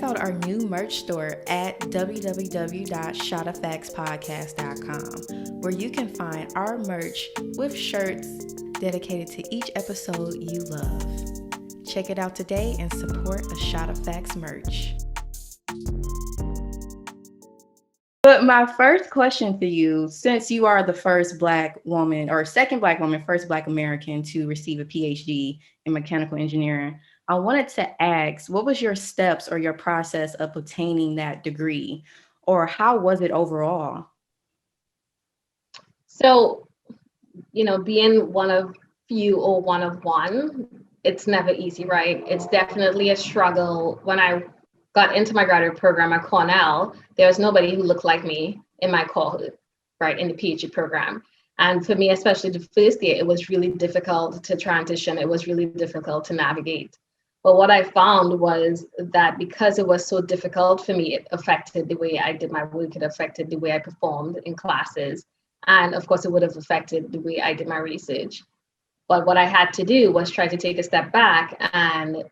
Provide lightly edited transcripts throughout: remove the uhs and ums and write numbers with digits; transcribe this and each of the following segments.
check out our new merch store at www.ShotOfFactsPodcast.com, where you can find our merch with shirts dedicated to each episode you love. Check it out today and support a Shot of Facts merch. But my first question for you, since you are the first Black woman or second Black woman, first Black American to receive a PhD in mechanical engineering, I wanted to ask, what was your steps or your process of obtaining that degree, or how was it overall? So, being one of few or one of one, it's never easy, right? It's definitely a struggle. When I got into my graduate program at Cornell, there was nobody who looked like me in my cohort, right, in the PhD program. And for me, especially the first year, it was really difficult to transition. It was really difficult to navigate. But what I found was that because it was so difficult for me, it affected the way I did my work. It affected the way I performed in classes. And of course, it would have affected the way I did my research. But what I had to do was try to take a step back. And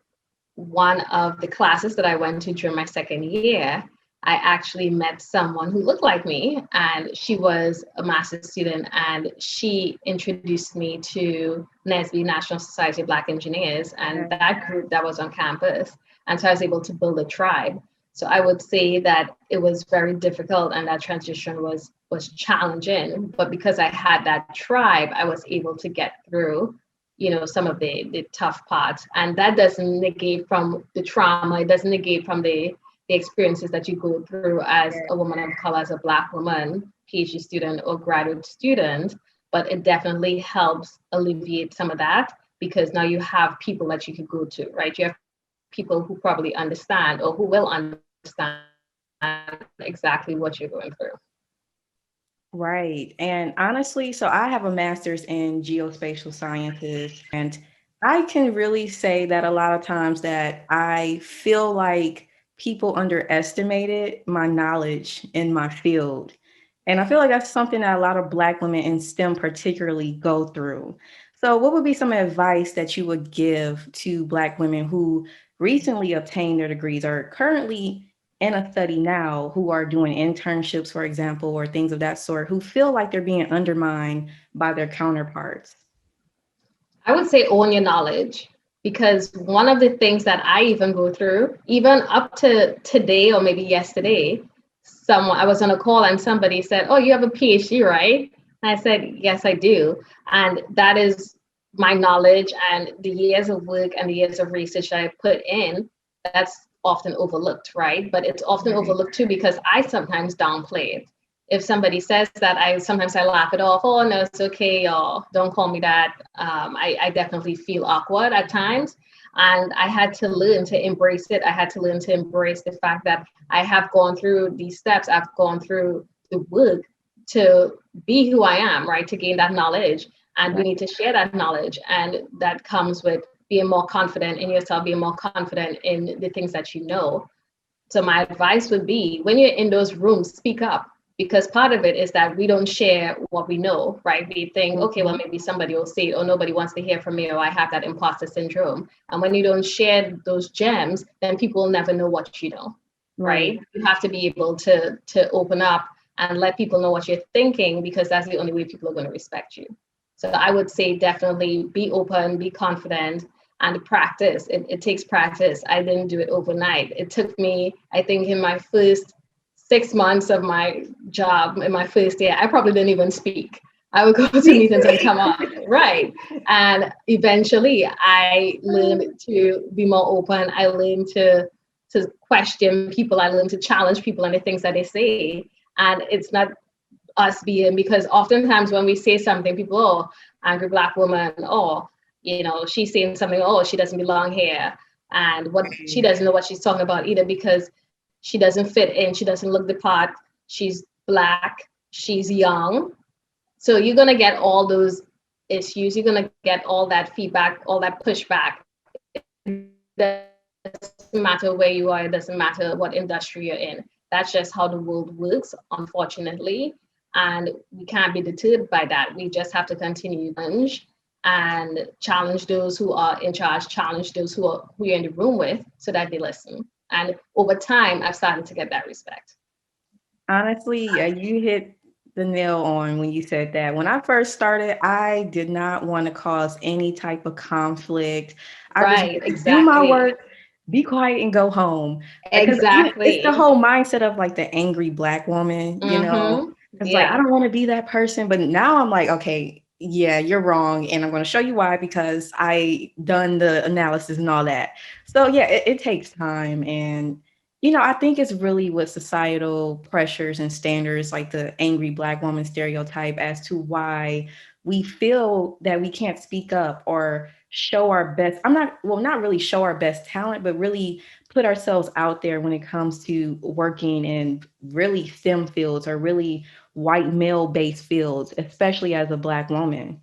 one of the classes that I went to during my second year, I actually met someone who looked like me, and she was a master's student, and she introduced me to NSB, National Society of Black Engineers, and that group that was on campus. And so I was able to build a tribe. So I would say that it was very difficult, and that transition was challenging. But because I had that tribe, I was able to get through some of the tough parts. And that doesn't negate from the trauma. It doesn't negate from the experiences that you go through as a woman of color, as a Black woman, PhD student or graduate student. But it definitely helps alleviate some of that, because now you have people that you can go to, right? You have people who probably understand or who will understand exactly what you're going through. Right. And honestly, so I have a master's in geospatial sciences, and I can really say that a lot of times that I feel like people underestimated my knowledge in my field. And I feel like that's something that a lot of Black women in STEM particularly go through. So what would be some advice that you would give to Black women who recently obtained their degrees or currently in a study now, who are doing internships, for example, or things of that sort, who feel like they're being undermined by their counterparts? I would say own your knowledge, because one of the things that I even go through, even up to today or maybe yesterday, I was on a call and somebody said, "Oh, you have a PhD, right?" And I said, "Yes, I do." And that is my knowledge and the years of work and the years of research that I put in. That's often overlooked, right? But it's often overlooked too, because I sometimes downplay it. If somebody says that, I sometimes laugh it off. "Oh no, it's okay, or don't call me that." I definitely feel awkward at times, and I had to learn to embrace it. I had to learn to embrace the fact that I have gone through these steps. I've gone through the work to be who I am, right? To gain that knowledge, and we need to share that knowledge, and that comes with being more confident in yourself, being more confident in the things that you know. So my advice would be, when you're in those rooms, speak up, because part of it is that we don't share what we know, right? We think, okay, well, maybe somebody will say it, or nobody wants to hear from me, or I have that imposter syndrome. And when you don't share those gems, then people will never know what you know, right? You have to be able to open up and let people know what you're thinking, because that's the only way people are going to respect you. So I would say definitely be open, be confident, and practice. It takes practice. I didn't do it overnight. It took me, I think, in my first 6 months of my job, in my first year, I probably didn't even speak. I would go to meetings and come on, right? And eventually I learned to be more open. I learned to question people. I learned to challenge people and the things that they say. And it's not us being, because oftentimes when we say something, people, "Oh, angry Black woman," or, she's saying something, "Oh, she doesn't belong here." And what she doesn't know what she's talking about either, because she doesn't fit in. She doesn't look the part. She's Black. She's young. So you're going to get all those issues. You're going to get all that feedback, all that pushback. It doesn't matter where you are. It doesn't matter what industry you're in. That's just how the world works, unfortunately. And we can't be deterred by that. We just have to continue and challenge those who are in charge, challenge those who you're in the room with, so that they listen. And over time, I've started to get that respect. Honestly, yeah, you hit the nail on when you said that. When I first started, I did not want to cause any type of conflict. I just Right, wanted to do my exactly. work, be quiet, and go home. Because it's the Exactly. whole mindset of like the angry black woman, you know. Mm-hmm. It's like I Yeah. don't want to be that person, but now I'm like, okay, yeah, you're wrong, and I'm going to show you why because I done the analysis and all that. So yeah, it takes time, and I think it's really with societal pressures and standards, like the angry black woman stereotype, as to why we feel that we can't speak up or show our best. Not really show our best talent, but really put ourselves out there when it comes to working in really STEM fields or really white male based fields, especially as a black woman.